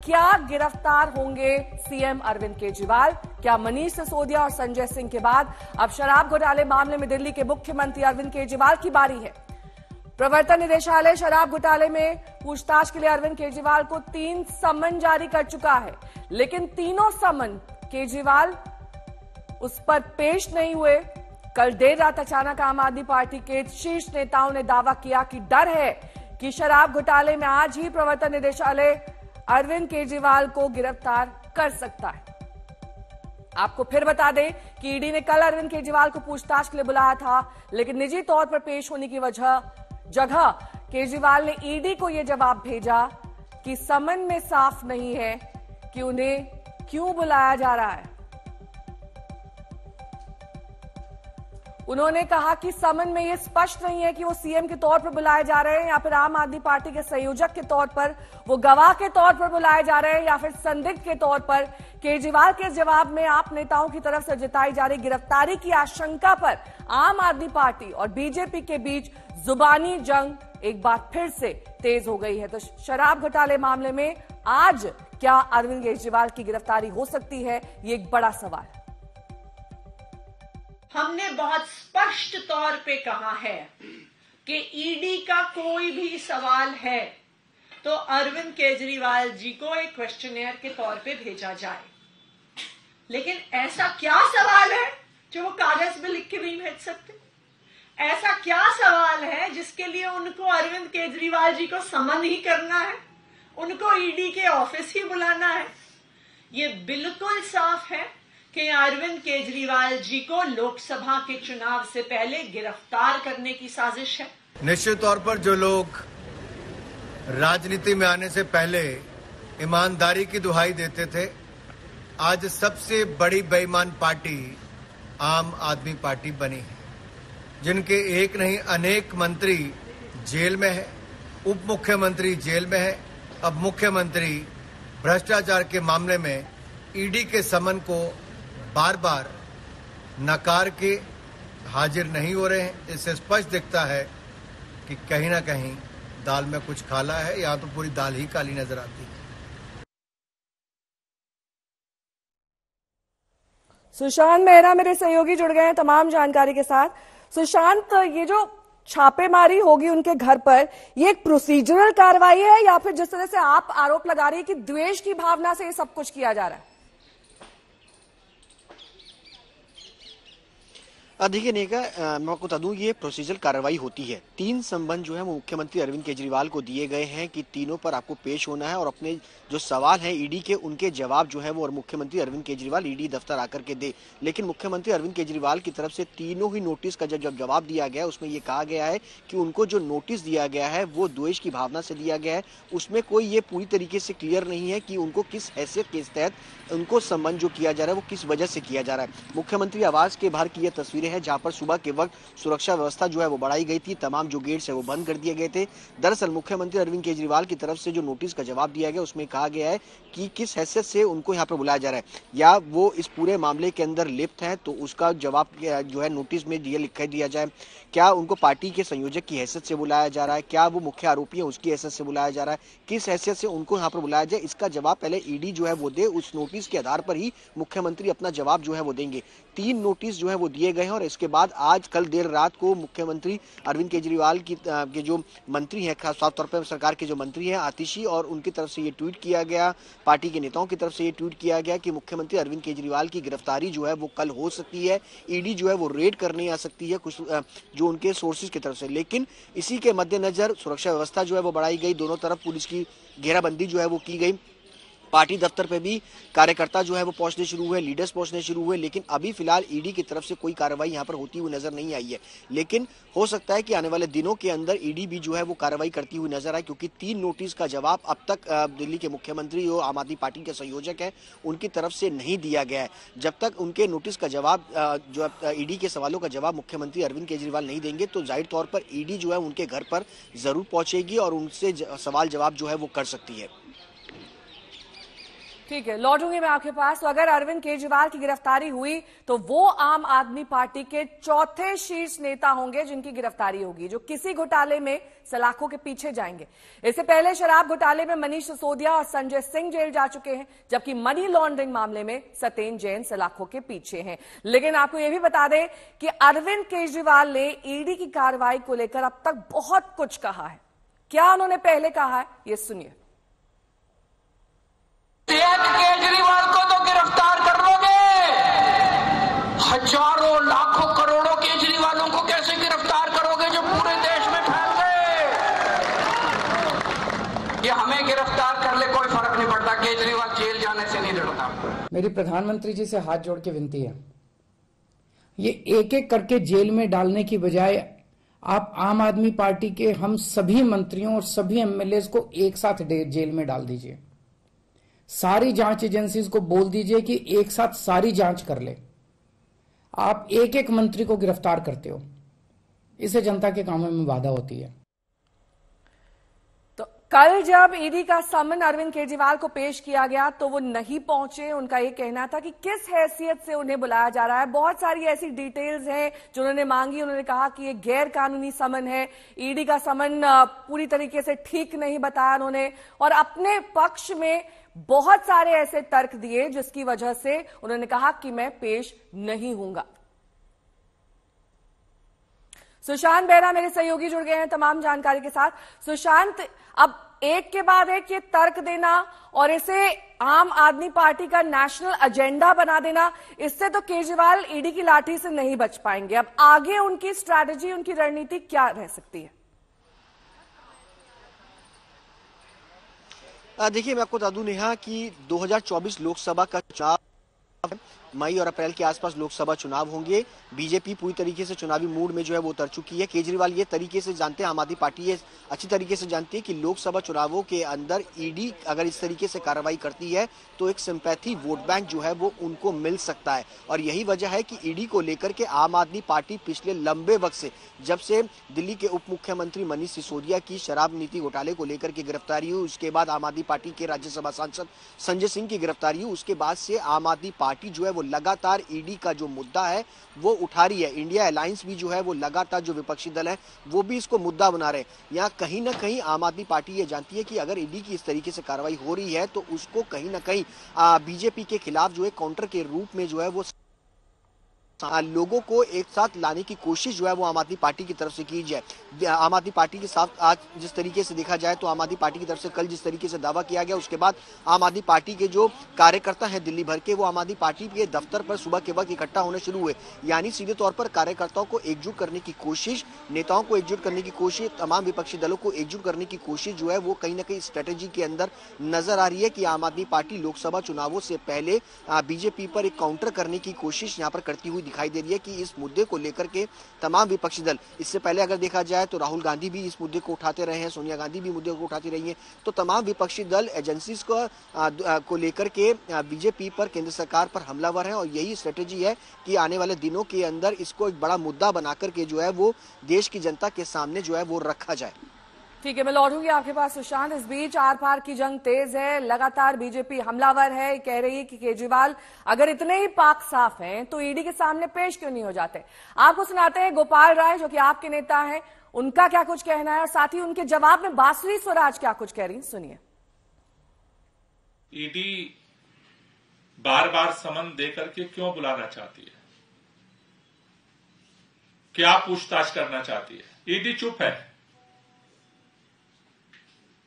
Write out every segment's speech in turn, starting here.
क्या गिरफ्तार होंगे सीएम अरविंद केजरीवाल? क्या मनीष सिसोदिया और संजय सिंह के बाद अब शराब घोटाले मामले में दिल्ली के मुख्यमंत्री अरविंद केजरीवाल की बारी है? प्रवर्तन निदेशालय शराब घोटाले में पूछताछ के लिए अरविंद केजरीवाल को 3 समन जारी कर चुका है, लेकिन तीनों समन केजरीवाल उस पर पेश नहीं हुए। कल देर रात अचानक आम आदमी पार्टी के शीर्ष नेताओं ने दावा किया कि डर है कि शराब घोटाले में आज ही प्रवर्तन निदेशालय अरविंद केजरीवाल को गिरफ्तार कर सकता है। आपको फिर बता दें कि ईडी ने कल अरविंद केजरीवाल को पूछताछ के लिए बुलाया था, लेकिन निजी तौर पर पेश होने की जगह केजरीवाल ने ईडी को यह जवाब भेजा कि समन में साफ नहीं है कि उन्हें क्यों बुलाया जा रहा है। उन्होंने कहा कि समन में यह स्पष्ट नहीं है कि वो सीएम के तौर पर बुलाए जा रहे हैं या फिर आम आदमी पार्टी के संयोजक के तौर पर, वो गवाह के तौर पर बुलाए जा रहे हैं या फिर संदिग्ध के तौर पर। केजरीवाल के जवाब में आप नेताओं की तरफ से जताई जा रही गिरफ्तारी की आशंका पर आम आदमी पार्टी और बीजेपी के बीच जुबानी जंग एक बार फिर से तेज हो गई है। तो शराब घोटाले मामले में आज क्या अरविंद केजरीवाल की गिरफ्तारी हो सकती है, ये एक बड़ा सवाल है। हमने बहुत स्पष्ट तौर पे कहा है कि ईडी का कोई भी सवाल है तो अरविंद केजरीवाल जी को एक क्वेश्चनेयर के तौर पे भेजा जाए। लेकिन ऐसा क्या सवाल है जो वो कागज में लिख के नहीं भेज सकते? ऐसा क्या सवाल है जिसके लिए उनको अरविंद केजरीवाल जी को समन ही करना है, उनको ईडी के ऑफिस ही बुलाना है? ये बिल्कुल साफ है कि अरविंद केजरीवाल जी को लोकसभा के चुनाव से पहले गिरफ्तार करने की साजिश है। निश्चित तौर पर जो लोग राजनीति में आने से पहले ईमानदारी की दुहाई देते थे, आज सबसे बड़ी बेईमान पार्टी आम आदमी पार्टी बनी है, जिनके एक नहीं अनेक मंत्री जेल में है, उप मुख्यमंत्री जेल में है। अब मुख्यमंत्री भ्रष्टाचार के मामले में ईडी के समन को बार बार नकार के हाजिर नहीं हो रहे हैं। इससे स्पष्ट दिखता है कि कहीं ना कहीं दाल में कुछ काला है, या तो पूरी दाल ही काली नजर आती है। सुशांत मेहरा मेरे सहयोगी जुड़ गए हैं तमाम जानकारी के साथ। सुशांत, ये जो छापेमारी होगी उनके घर पर, ये एक प्रोसीजरल कार्रवाई है या फिर जिस तरह से आप आरोप लगा रही है कि द्वेष की भावना से ये सब कुछ किया जा रहा है? देखिए नेका, मैं आपको बता दूं, ये प्रोसीजरल कार्रवाई होती है। 3 संबंध जो है वो मुख्यमंत्री अरविंद केजरीवाल को दिए गए हैं कि तीनों पर आपको पेश होना है और अपने जो सवाल हैं ईडी के, उनके जवाब जो है वो और मुख्यमंत्री अरविंद केजरीवाल ईडी दफ्तर आकर के दे। लेकिन मुख्यमंत्री अरविंद केजरीवाल की तरफ से तीनों ही नोटिस का जब जवाब दिया गया, उसमें ये कहा गया है कि उनको जो नोटिस दिया गया है वो द्वेष की भावना से दिया गया है। उसमें कोई ये पूरी तरीके से क्लियर नहीं है कि उनको किस हैसियत के तहत उनको सम्मान जो किया जा रहा है वो किस वजह से किया जा रहा है। मुख्यमंत्री आवास के बाहर की ये तस्वीरें हैं जहां पर सुबह के वक्त सुरक्षा व्यवस्था जो है वो बढ़ाई गई थी, तमाम जो गेट्स है वो बंद कर दिए गए थे। दरअसल मुख्यमंत्री अरविंद केजरीवाल की तरफ से जो नोटिस का जवाब दिया गया उसमें कहा गया है कि किस हैसियत से उनको यहाँ पर बुलाया जा रहा है, या वो इस पूरे मामले के अंदर लिप्त है तो उसका जवाब जो है नोटिस में लिख दिया जाए। क्या उनको पार्टी के संयोजक की हैसियत से बुलाया जा रहा है, क्या वो मुख्य आरोपी है उसकी हैसियत से बुलाया जा रहा है, किस हैसियत से उनको यहाँ पर बुलाया जाए, इसका जवाब पहले ईडी जो है वो दे। उस नोटिस के आधार पर ही मुख्यमंत्री अपना जवाब जो है वो देंगे। 3 नोटिस जो है वो दिए गए हैं और इसके बाद आज कल देर रात को मुख्यमंत्री अरविंद केजरीवाल की के जो मंत्री हैं, खास तौर पर सरकार के जो मंत्री हैं आतिशी, और उनकी तरफ से ये ट्वीट किया गया, पार्टी के नेताओं की तरफ से ये ट्वीट किया गया कि मुख्यमंत्री अरविंद केजरीवाल की गिरफ्तारी जो है वो कल हो सकती है। ईडी जो है वो रेड करने आ सकती है कुछ जो उनके सोर्सेज की तरफ से। लेकिन इसी के मद्देनजर सुरक्षा व्यवस्था जो है वो बढ़ाई गई, दोनों तरफ पुलिस की घेराबंदी जो है वो की गई। पार्टी दफ्तर पे भी कार्यकर्ता जो है वो पहुंचने शुरू हुए, लीडर्स पहुंचने शुरू हुए, लेकिन अभी फिलहाल ईडी की तरफ से कोई कार्रवाई यहां पर होती हुई नजर नहीं आई है। लेकिन हो सकता है कि आने वाले दिनों के अंदर ईडी भी जो है वो कार्रवाई करती हुई नजर आए, क्योंकि 3 नोटिस का जवाब अब तक दिल्ली के मुख्यमंत्री जो आम आदमी पार्टी के संयोजक है उनकी तरफ से नहीं दिया गया है। जब तक उनके नोटिस का जवाब जो ईडी के सवालों का जवाब मुख्यमंत्री अरविंद केजरीवाल नहीं देंगे तो जाहिर तौर पर ईडी जो है उनके घर पर जरूर पहुंचेगी और उनसे सवाल जवाब जो है वो कर सकती है। ठीक है, लौटूंगी मैं आपके पास। तो अगर अरविंद केजरीवाल की गिरफ्तारी हुई तो वो आम आदमी पार्टी के चौथे शीर्ष नेता होंगे जिनकी गिरफ्तारी होगी, जो किसी घोटाले में सलाखों के पीछे जाएंगे। इससे पहले शराब घोटाले में मनीष सिसोदिया और संजय सिंह जेल जा चुके हैं, जबकि मनी लॉन्ड्रिंग मामले में सत्येंद्र जैन सलाखों के पीछे हैं। लेकिन आपको यह भी बता दें कि अरविंद केजरीवाल ने ईडी की कार्रवाई को लेकर अब तक बहुत कुछ कहा है। क्या उन्होंने पहले कहा है, ये सुनिए। केजरीवाल को तो गिरफ्तार कर लोगे, हजारों लाखों करोड़ों केजरीवालों को कैसे गिरफ्तार करोगे जो पूरे देश में फैल गए? ये हमें गिरफ्तार कर ले कोई फर्क नहीं पड़ता, केजरीवाल जेल जाने से नहीं डरता। मेरी प्रधानमंत्री जी से हाथ जोड़ के विनती है, ये एक एक करके जेल में डालने की बजाय आप आम आदमी पार्टी के हम सभी मंत्रियों और सभी एमएलए को एक साथ जेल में डाल दीजिए। सारी जांच एजेंसीज को बोल दीजिए कि एक साथ सारी जांच कर ले। आप एक एक मंत्री को गिरफ्तार करते हो, इससे जनता के कामों में बाधा होती है। तो कल जब ईडी का समन अरविंद केजरीवाल को पेश किया गया तो वो नहीं पहुंचे। उनका ये कहना था कि किस हैसियत से उन्हें बुलाया जा रहा है। बहुत सारी ऐसी डिटेल्स हैं जो उन्होंने मांगी। उन्होंने कहा कि ये गैर कानूनी समन है, ईडी का समन पूरी तरीके से ठीक नहीं बताया उन्होंने, और अपने पक्ष में बहुत सारे ऐसे तर्क दिए जिसकी वजह से उन्होंने कहा कि मैं पेश नहीं होऊंगा। सुशांत बेहरा मेरे सहयोगी जुड़ गए हैं तमाम जानकारी के साथ। सुशांत, अब एक के बाद एक ये तर्क देना और इसे आम आदमी पार्टी का नेशनल एजेंडा बना देना, इससे तो केजरीवाल ईडी की लाठी से नहीं बच पाएंगे। अब आगे उनकी स्ट्रैटेजी, उनकी रणनीति क्या रह सकती है? देखिए, मैं आपको बता दूं नेहा कि 2024 लोकसभा का चुनाव मई और अप्रैल के आसपास लोकसभा चुनाव होंगे। बीजेपी पूरी तरीके से चुनावी मूड में जो है वो उतर चुकी है। केजरीवाल ये तरीके से जानते हैं, आम आदमी पार्टी ये अच्छी तरीके से जानती है कि लोकसभा चुनावों के अंदर ईडी अगर इस तरीके से कार्रवाई करती है तो एक सिंपैथी वोट बैंक जो है वो उनको मिल सकता है। और यही वजह है कि ईडी को लेकर के आम आदमी पार्टी पिछले लंबे वक्त से, जब से दिल्ली के उप मुख्यमंत्री मनीष सिसोदिया की शराब नीति घोटाले को लेकर के गिरफ्तारी हुई, उसके बाद आम आदमी पार्टी के राज्यसभा सांसद संजय सिंह की गिरफ्तारी हुई, उसके बाद से आम आदमी पार्टी जो है वो लगातार ईडी का जो मुद्दा है वो उठा रही है। इंडिया अलायंस भी जो है वो लगातार, जो विपक्षी दल है वो भी इसको मुद्दा बना रहे हैं। यहाँ कहीं ना कहीं आम आदमी पार्टी ये जानती है कि अगर ईडी की इस तरीके से कार्रवाई हो रही है तो उसको कहीं ना कहीं बीजेपी के खिलाफ जो है काउंटर के रूप में जो है वो लोगों को एक साथ लाने की कोशिश जो है वो आम आदमी पार्टी की तरफ से की जाए। आम आदमी पार्टी के साथ आज जिस तरीके से देखा जाए तो आम आदमी पार्टी की तरफ से कल जिस तरीके से दावा किया गया, उसके बाद आम आदमी पार्टी के जो कार्यकर्ता हैं दिल्ली भर के, वो आम आदमी पार्टी के दफ्तर पर सुबह के वक्त इकट्ठा होने शुरू हुए। यानी सीधे तौर पर कार्यकर्ताओं को एकजुट करने की कोशिश, नेताओं को एकजुट करने की कोशिश, तमाम विपक्षी दलों को एकजुट करने की कोशिश जो है वो कहीं ना कहीं स्ट्रेटेजी के अंदर नजर आ रही है कि आम आदमी पार्टी लोकसभा चुनावों से पहले बीजेपी पर एक काउंटर करने की कोशिश यहाँ पर करती हुई दिखाई दे रही है। कि इस मुद्दे को लेकर के तमाम विपक्षी दल, इससे पहले अगर देखा जाए तो राहुल गांधी भी इस मुद्दे को उठाते रहे हैं, सोनिया गांधी भी मुद्दे को उठाती रही हैं, तो तमाम विपक्षी दल एजेंसीज को लेकर के बीजेपी पर, केंद्र सरकार पर हमलावर हैं। और यही स्ट्रेटेजी है कि आने वाले दिनों के अंदर इसको एक बड़ा मुद्दा बनाकर के जो है वो देश की जनता के सामने जो है वो रखा जाए। ठीक है, मैं लौटूंगी आपके पास सुशांत। इस बीच आर पार की जंग तेज है, लगातार बीजेपी हमलावर है, कह रही है कि केजरीवाल अगर इतने ही पाक साफ हैं तो ईडी के सामने पेश क्यों नहीं हो जाते। आपको सुनाते हैं गोपाल राय, जो कि आपके नेता हैं, उनका क्या कुछ कहना है, और साथ ही उनके जवाब में बांसुरी स्वराज क्या कुछ कह रही, सुनिए। ईडी बार बार समन देकर के क्यों बुलाना चाहती है, क्या पूछताछ करना चाहती है? ईडी चुप है,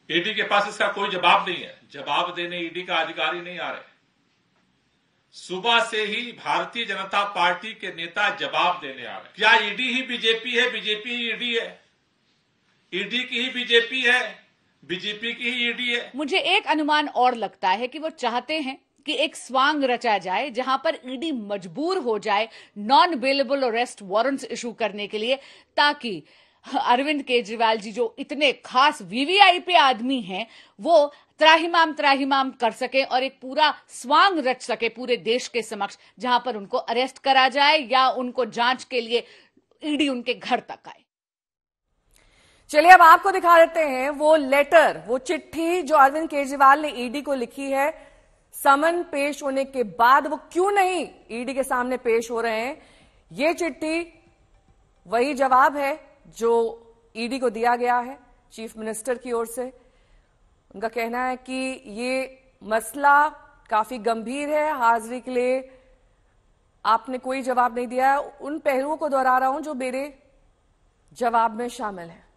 ईडी के पास इसका कोई जवाब नहीं है। जवाब देने ईडी का अधिकारी नहीं आ रहे। सुबह से ही भारतीय जनता पार्टी के नेता जवाब देने आ रहे। क्या ईडी ही बीजेपी है, बीजेपी ही ईडी है? ईडी की ही बीजेपी है, बीजेपी की ही ईडी है? मुझे एक अनुमान और लगता है कि वो चाहते हैं कि एक स्वांग रचा जाए जहां पर ईडी मजबूर हो जाए non bailable arrest warrants issue करने के लिए, ताकि अरविंद केजरीवाल जी जो इतने खास वीवीआईपी आदमी हैं वो त्राहिमाम कर सके और एक पूरा स्वांग रच सके पूरे देश के समक्ष, जहां पर उनको अरेस्ट करा जाए या उनको जांच के लिए ईडी उनके घर तक आए। चलिए अब आपको दिखा देते हैं वो लेटर, वो चिट्ठी जो अरविंद केजरीवाल ने ईडी को लिखी है। समन पेश होने के बाद वो क्यों नहीं ईडी के सामने पेश हो रहे हैं। ये चिट्ठी वही जवाब है जो ईडी को दिया गया है चीफ मिनिस्टर की ओर से। उनका कहना है कि ये मसला काफी गंभीर है, हाजिरी के लिए आपने कोई जवाब नहीं दिया है। उन पहलुओं को दोहरा रहा हूं जो मेरे जवाब में शामिल है।